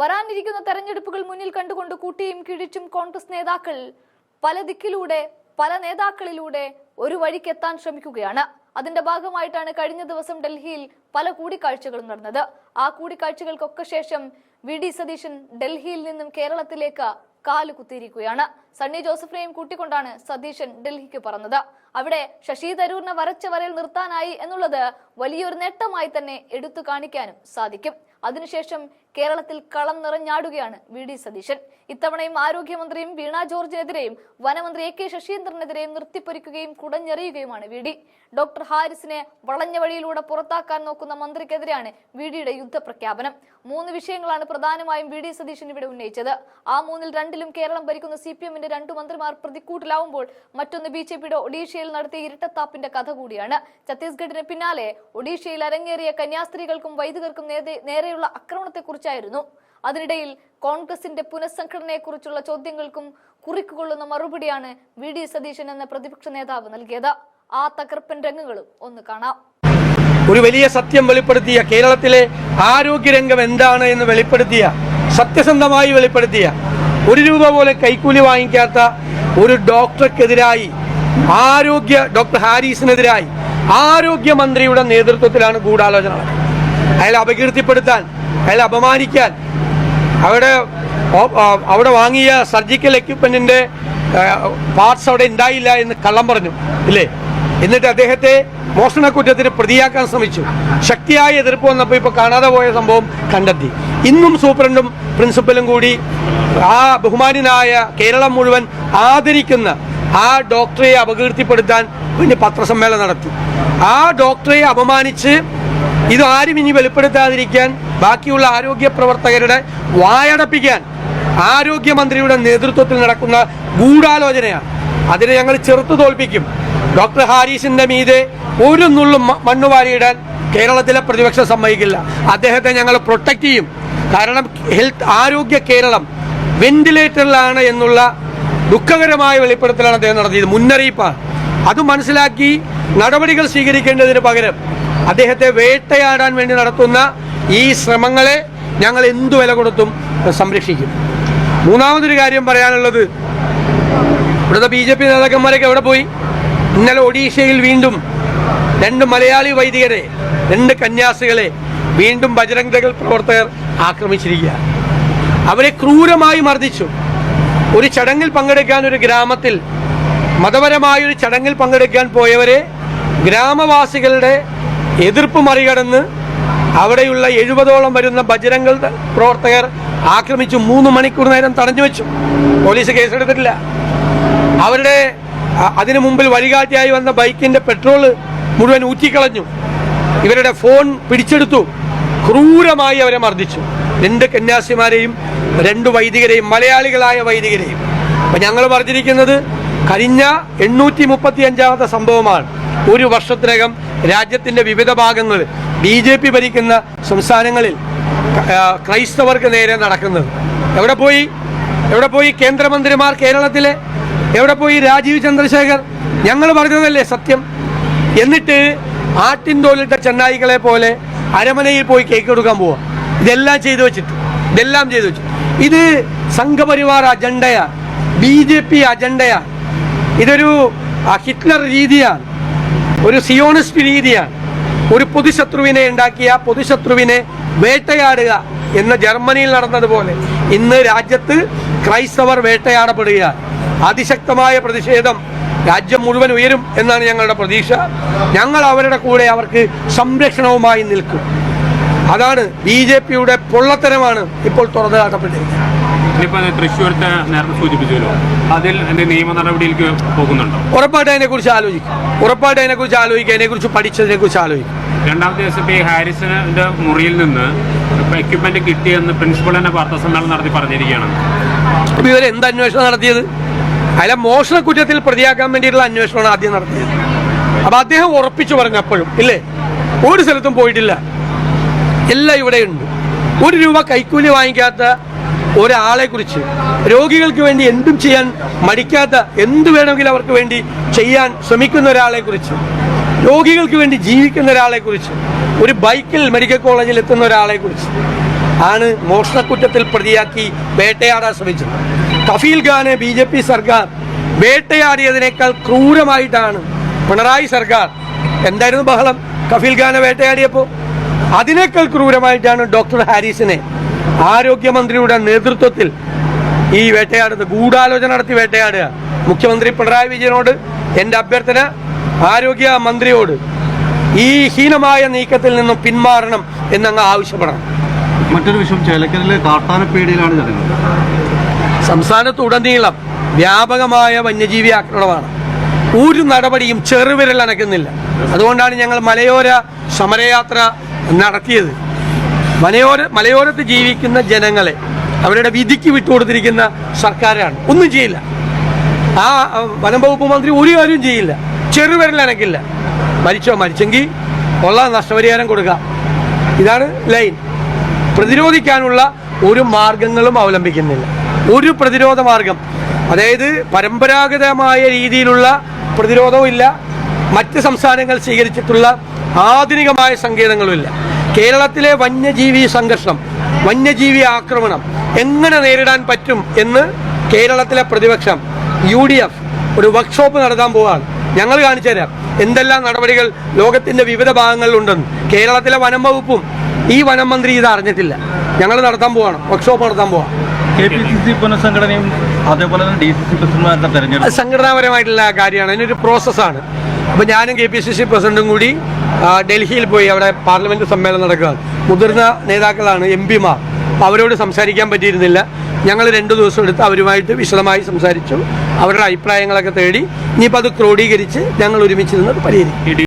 വരാനിരിക്കുന്ന തെരഞ്ഞെടുപ്പുകൾ മുന്നിൽ കണ്ടുകൊണ്ട് കൂട്ടിയും കിഴിച്ചും കോൺഗ്രസ് നേതാക്കൾ പല ദിക്കിലൂടെ പല നേതാക്കളിലൂടെ ഒരു വഴിക്കെത്താൻ ശ്രമിക്കുകയാണ്. അതിന്റെ ഭാഗമായിട്ടാണ് കഴിഞ്ഞ ദിവസം ഡൽഹിയിൽ പല കൂടിക്കാഴ്ചകളും നടന്നത്. ആ കൂടിക്കാഴ്ചകൾക്കൊക്കെ ശേഷം VD സതീശൻ ഡൽഹിയിൽ നിന്നും കേരളത്തിലേക്ക് കാലുകുത്തിയിരിക്കുകയാണ്. സണ്ണി ജോസഫിനെയും കൂട്ടിക്കൊണ്ടാണ് സതീശൻ ഡൽഹിക്ക് പറഞ്ഞത്. അവിടെ ശശി തരൂരിനെ വരച്ച വരയിൽ നിർത്താനായി എന്നുള്ളത് വലിയൊരു നേട്ടമായി തന്നെ എടുത്തു കാണിക്കാനും സാധിക്കും. അതിനുശേഷം കേരളത്തിൽ കളം നിറഞ്ഞാടുകയാണ് VD സതീശൻ. ഇത്തവണയും ആരോഗ്യമന്ത്രിയും വീണ ജോർജിനെതിരെയും വനമന്ത്രി AK ശശീന്ദ്രനെതിരെയും നിർത്തിപ്പൊരിക്കുകയും കുടഞ്ഞെറിയുകയുമാണ് VD. ഡോക്ടർ ഹാരിസിനെ വളഞ്ഞ വഴിയിലൂടെ പുറത്താക്കാൻ നോക്കുന്ന മന്ത്രിക്കെതിരെയാണ് VDയുടെ യുദ്ധപ്രഖ്യാപനം. 3 വിഷയങ്ങളാണ് പ്രധാനമായും VD സതീശൻ ഇവിടെ ഉന്നയിച്ചത്. ആ 3-ൽ 2-ലും കേരളം ഭരിക്കുന്ന CPMന്റെ 2 മന്ത്രിമാർ പ്രതിക്കൂട്ടിലാവുമ്പോൾ മറ്റൊന്ന് BJPയുടെ ഒഡീഷയിൽ നടത്തിയ ഇരട്ടത്താപ്പിന്റെ കഥ കൂടിയാണ്. ഛത്തീസ്ഗഡിന് പിന്നാലെ ഒഡീഷയിൽ അരങ്ങേറിയ കന്യാസ്ത്രീകൾക്കും വൈദികർക്കും നേരെയുള്ള ആക്രമണത്തെക്കുറിച്ചായിരുന്നു. അതിനിടയിൽ കോൺഗ്രസിന്റെ പുനഃസംഘടനയെക്കുറിച്ചുള്ള ചോദ്യങ്ങൾക്കും കുറിക്കുകൊള്ളുന്ന മറുപടിയാണ് VD സതീശൻ എന്ന പ്രതിപക്ഷ നേതാവ് നൽകിയത്. ആ തകർപ്പൻ രംഗങ്ങളും ഒന്ന് കാണാം. ഒരു വലിയ സത്യം വെളിപ്പെടുത്തിയ, കേരളത്തിലെ ആരോഗ്യരംഗം എന്താണ് എന്ന് വെളിപ്പെടുത്തിയ, സത്യസന്ധമായി വെളിപ്പെടുത്തിയ, 1 രൂപ പോലെ കൈക്കൂലി വാങ്ങിക്കാത്ത ഒരു ഡോക്ടർക്കെതിരായി, ഡോക്ടർ ഹാരിസിനെതിരായി ആരോഗ്യമന്ത്രിയുടെ നേതൃത്വത്തിലാണ് ഗൂഢാലോചന. അയാളെ അപകീർത്തിപ്പെടുത്താൻ, അയാളെ അപമാനിക്കാൻ, അവിടെ വാങ്ങിയ സർജിക്കൽ എക്യുപ്മെന്റിന്റെ പാർട്സ് അവിടെ ഉണ്ടായില്ല എന്ന് കള്ളം പറഞ്ഞു ഇല്ലേ? എന്നിട്ട് അദ്ദേഹത്തെ മോഷണക്കുറ്റത്തിന് പ്രതിയാക്കാൻ ശ്രമിച്ചു. ശക്തിയായ എതിർപ്പ് വന്നപ്പോൾ ഇപ്പോൾ കാണാതെ പോയ സംഭവം കണ്ടെത്തി. ഇന്നും സൂപ്രണ്ടും പ്രിൻസിപ്പലും കൂടി ആ ബഹുമാനായ കേരളം മുഴുവൻ ആദരിക്കുന്ന ആ ഡോക്ടറെ അപകീർത്തിപ്പെടുത്താൻ പിന്നെ പത്രസമ്മേളനം നടത്തി. ആ ഡോക്ടറെ അപമാനിച്ച് ഇത് ആരും ഇനി വെളിപ്പെടുത്താതിരിക്കാൻ, ബാക്കിയുള്ള ആരോഗ്യ പ്രവർത്തകരുടെ വായടപ്പിക്കാൻ ആരോഗ്യമന്ത്രിയുടെ നേതൃത്വത്തിൽ നടക്കുന്ന ഗൂഢാലോചനയാണ്. അതിനെ ഞങ്ങൾ ചെറുത്തു തോൽപ്പിക്കും. ഡോക്ടർ ഹാരിസിന്റെ മീതെ ഒരു നുള്ളും മണ്ണുവാരിയിടാൻ കേരളത്തിലെ പ്രതിപക്ഷം സമ്മതിക്കില്ല. അദ്ദേഹത്തെ ഞങ്ങൾ പ്രൊട്ടക്ട് ചെയ്യും. കാരണം ആരോഗ്യ കേരളം വെന്റിലേറ്ററിലാണ് എന്നുള്ള ദുഃഖകരമായ വെളിപ്പെടുത്തലാണ് അദ്ദേഹം നടത്തിയത്. മുന്നറിയിപ്പാണ്. അത് മനസ്സിലാക്കി നടപടികൾ സ്വീകരിക്കേണ്ടതിന് പകരം അദ്ദേഹത്തെ വേട്ടയാടാൻ വേണ്ടി നടത്തുന്ന ഈ ശ്രമങ്ങളെ ഞങ്ങൾ എന്തു വില കൊടുത്തും സംരക്ഷിക്കും. മൂന്നാമതൊരു കാര്യം പറയാനുള്ളത്, ഇവിടുത്തെ BJP നേതാക്കന്മാരൊക്കെ എവിടെ പോയി? ഇന്നലെ ഒഡീഷയിൽ വീണ്ടും 2 മലയാളി വൈദികരെ, 2 കന്യാസികളെ വീണ്ടും ബജരംഗ് ദൾ പ്രവർത്തകർ ആക്രമിച്ചിരിക്കുക. അവരെ ക്രൂരമായി മർദ്ദിച്ചു. ഒരു ചടങ്ങിൽ പങ്കെടുക്കാൻ, ഒരു ഗ്രാമത്തിൽ മതപരമായൊരു ചടങ്ങിൽ പങ്കെടുക്കാൻ പോയവരെ ഗ്രാമവാസികളുടെ എതിർപ്പ് മറികടന്ന് അവിടെയുള്ള 70ഓളം വരുന്ന ബജരംഗ് ദൾ പ്രവർത്തകർ ആക്രമിച്ചു. 3 മണിക്കൂർ നേരം തടഞ്ഞു വെച്ചു. പോലീസ് കേസെടുത്തിട്ടില്ല. അതിനു മുമ്പിൽ വഴികാട്ടിയായി വന്ന ബൈക്കിന്റെ പെട്രോൾ മുഴുവൻ ഊറ്റിക്കളഞ്ഞു. ഇവരുടെ ഫോൺ പിടിച്ചെടുത്തു. ക്രൂരമായി അവരെ മർദ്ദിച്ചു. 2 കന്യാസിമാരെയും 2 വൈദികരെയും, മലയാളികളായ വൈദികരെയും. അപ്പൊ ഞങ്ങൾ പറഞ്ഞിരിക്കുന്നത്, കഴിഞ്ഞ 835ാമത്തെ സംഭവമാണ്. 1 വർഷത്തിനകം രാജ്യത്തിന്റെ വിവിധ ഭാഗങ്ങളിൽ BJP ഭരിക്കുന്ന സംസ്ഥാനങ്ങളിൽ ക്രൈസ്തവർക്ക് നേരെ നടക്കുന്നത്. എവിടെ പോയി കേന്ദ്രമന്ത്രിമാർ കേരളത്തിലെ? എവിടെ പോയി രാജീവ് ചന്ദ്രശേഖർ? ഞങ്ങൾ പറഞ്ഞതല്ലേ സത്യം? എന്നിട്ട് ആട്ടിൻതോലിട്ട ചെന്നായികളെ പോലെ അരമനയിൽ പോയി കേക്ക് കൊടുക്കാൻ പോവാ. ഇതെല്ലാം ചെയ്തു വെച്ചിട്ട് ഇത് സംഘപരിവാർ അജണ്ടയാണ്, BJP അജണ്ടയാണ്. ഇതൊരു ഹിറ്റ്ലർ രീതിയാണ്, ഒരു സിയോണിസ്റ്റ് രീതിയാണ്. ഒരു പൊതുശത്രുവിനെ ഉണ്ടാക്കിയ പൊതുശത്രുവിനെ വേട്ടയാടുക എന്ന ജർമ്മനിയിൽ നടന്നതുപോലെ ഇന്ന് രാജ്യത്ത് ക്രൈസ്തവർ വേട്ടയാടപ്പെടുകയാണ്. അതിശക്തമായ പ്രതിഷേധം രാജ്യം മുഴുവൻ ഉയരും എന്നാണ് ഞങ്ങളുടെ പ്രതീക്ഷ. ഞങ്ങൾ അവരുടെ കൂടെ, അവർക്ക് സംരക്ഷണവുമായി നിൽക്കും. അതാണ് BJPയുടെ പൊള്ളത്തരമാണ് ഇപ്പോൾ തുറന്നു കാട്ടപ്പെട്ടിരിക്കുന്നത്. തൃശ്ശൂരത്തെ നേരത്തെ സൂചിപ്പിച്ചല്ലോ, അതിൽ നിയമ നടപടിയിലേക്ക് പോകുന്നുണ്ടോ? ഉറപ്പായിട്ട് അതിനെക്കുറിച്ച് ആലോചിക്കും. അതിനെക്കുറിച്ച് പഠിച്ചതിനെക്കുറിച്ച് ആലോചിക്കും. രണ്ടാമത്തെ ദിവസം ഈ ഹാരിസിന്റെ മുറിയിൽ നിന്ന് എക്യുപ്മെന്റ് കിട്ടിയെന്ന് പ്രിൻസിപ്പൾ തന്നെ വാർത്താസമ്മേളനം നടത്തി പറഞ്ഞിരിക്കുകയാണ്. അപ്പൊ ഇവർ എന്ത് അന്വേഷണം നടത്തിയത്? അയാളെ മോഷണക്കുറ്റത്തിൽ പ്രതിയാക്കാൻ വേണ്ടിയിട്ടുള്ള അന്വേഷണമാണ് ആദ്യം നടത്തിയത്. അപ്പൊ അദ്ദേഹം ഉറപ്പിച്ചു പറഞ്ഞപ്പോഴും ഇല്ലേ, ഒരു സ്ഥലത്തും പോയിട്ടില്ല, എല്ലാം ഇവിടെയുണ്ട്. 1 രൂപ കൈക്കൂലി വാങ്ങിക്കാത്ത ഒരാളെ കുറിച്ച്, രോഗികൾക്ക് വേണ്ടി എന്തും ചെയ്യാൻ മടിക്കാത്ത, എന്ത് വേണമെങ്കിലും അവർക്ക് വേണ്ടി ചെയ്യാൻ ശ്രമിക്കുന്ന ഒരാളെ കുറിച്ച്, രോഗികൾക്ക് വേണ്ടി ജീവിക്കുന്ന ഒരാളെ കുറിച്ച്, ഒരു ബൈക്കിൽ മെഡിക്കൽ കോളേജിൽ എത്തുന്ന ഒരാളെ കുറിച്ച് ആണ് മോഷണക്കുറ്റത്തിൽ പ്രതിയാക്കി വേട്ടയാടാൻ ശ്രമിച്ചത്. കഫീൽ ഖാനെ BJP സർക്കാർ വേട്ടയാടിയതിനേക്കാൾ ക്രൂരമായിട്ടാണ് പിണറായി സർക്കാർ, എന്തായിരുന്നു ബഹളം കഫീൽ ഖാനെ വേട്ടയാടിയപ്പോൾ, അതിനേക്കാൾ ക്രൂരമായിട്ടാണ് ഡോക്ടർ ഹാരിസിനെ ആരോഗ്യമന്ത്രിയുടെ നേതൃത്വത്തിൽ ഈ വേട്ടയാടുന്നത്. ഗൂഢാലോചന നടത്തി വേട്ടയാടുക. മുഖ്യമന്ത്രി പിണറായി വിജയനോട് എൻ്റെ അഭ്യർത്ഥന, ആരോഗ്യ മന്ത്രിയോട് ഈ ഹീനമായ നീക്കത്തിൽ നിന്നും പിന്മാറണം എന്നങ്ങ് ആവശ്യപ്പെടണം. മറ്റൊരു വിഷയം, ചേലക്കരയിലെ കാട്ടാനപ്പേടിയിലാണ് ജനങ്ങൾ. സംസ്ഥാനത്തുടനീളം വ്യാപകമായ വന്യജീവി ആക്രമണമാണ്. ഒരു നടപടിയും ചെറുവിരൽ അനക്കുന്നില്ല. അതുകൊണ്ടാണ് ഞങ്ങൾ മലയോര സമരയാത്ര നടത്തിയത്. മലയോരത്ത് ജീവിക്കുന്ന ജനങ്ങളെ അവരുടെ വിധിക്ക് വിട്ടുകൊടുത്തിരിക്കുന്ന സർക്കാരാണ്. ഒന്നും ചെയ്യില്ല. ആ വനം വകുപ്പ് മന്ത്രി ഒരു കാര്യവും ചെയ്യില്ല, ചെറുവിരൽ അനക്കില്ല. മരിച്ചെങ്കിൽ ഉള്ള നഷ്ടപരിഹാരം കൊടുക്കുക. ഇതാണ് ലൈൻ. പ്രതിരോധിക്കാനുള്ള ഒരു മാർഗങ്ങളും അവലംബിക്കുന്നില്ല. ഒരു പ്രതിരോധ മാർഗം, അതായത് പരമ്പരാഗതമായ രീതിയിലുള്ള പ്രതിരോധവും ഇല്ല, മറ്റ് സംസ്ഥാനങ്ങൾ സ്വീകരിച്ചിട്ടുള്ള ആധുനികമായ സങ്കേതങ്ങളുമില്ല. കേരളത്തിലെ വന്യജീവി സംഘർഷം, വന്യജീവി ആക്രമണം എങ്ങനെ നേരിടാൻ പറ്റും എന്ന് കേരളത്തിലെ പ്രതിപക്ഷം UDF ഒരു വർക്ക്ഷോപ്പ് നടത്താൻ പോവുകയാണ്. ഞങ്ങൾ കാണിച്ചു തരാം എന്തെല്ലാം നടപടികൾ ലോകത്തിന്റെ വിവിധ ഭാഗങ്ങളിലുണ്ടെന്ന്. കേരളത്തിലെ വനം വകുപ്പും ഈ വനം മന്ത്രി ഇത് അറിഞ്ഞിട്ടില്ല. ഞങ്ങൾ നടത്താൻ പോവാണ്, വർക്ക്ഷോപ്പ് നടത്താൻ പോവാം. KPCC പുനഃസംഘടനയും അതേപോലെ തന്നെ DCC പ്രസിഡന്റുമാരുടെ തെരഞ്ഞെടുപ്പ് സംഘടനാപരമായിട്ടുള്ള കാര്യമാണ്, അതിനൊരു പ്രോസസ്സാണ്. അപ്പോൾ ഞാനും KPCC പ്രസിഡന്റും കൂടി ഡൽഹിയിൽ പോയി, അവിടെ പാർലമെന്റ് സമ്മേളനം നടക്കുകയാണ്. മുതിർന്ന നേതാക്കളാണ്, MP-മാർ. അവരോട് സംസാരിക്കാൻ പറ്റിയിരുന്നില്ല. ഞങ്ങൾ 2 ദിവസം എടുത്ത് അവരുമായിട്ട് വിശദമായി സംസാരിച്ചു. അവരുടെ അഭിപ്രായങ്ങളൊക്കെ തേടി ഇനിയിപ്പോൾ അത് ക്രോഡീകരിച്ച് ഞങ്ങൾ ഒരുമിച്ചിരുന്ന് പരിഹരിക്കും.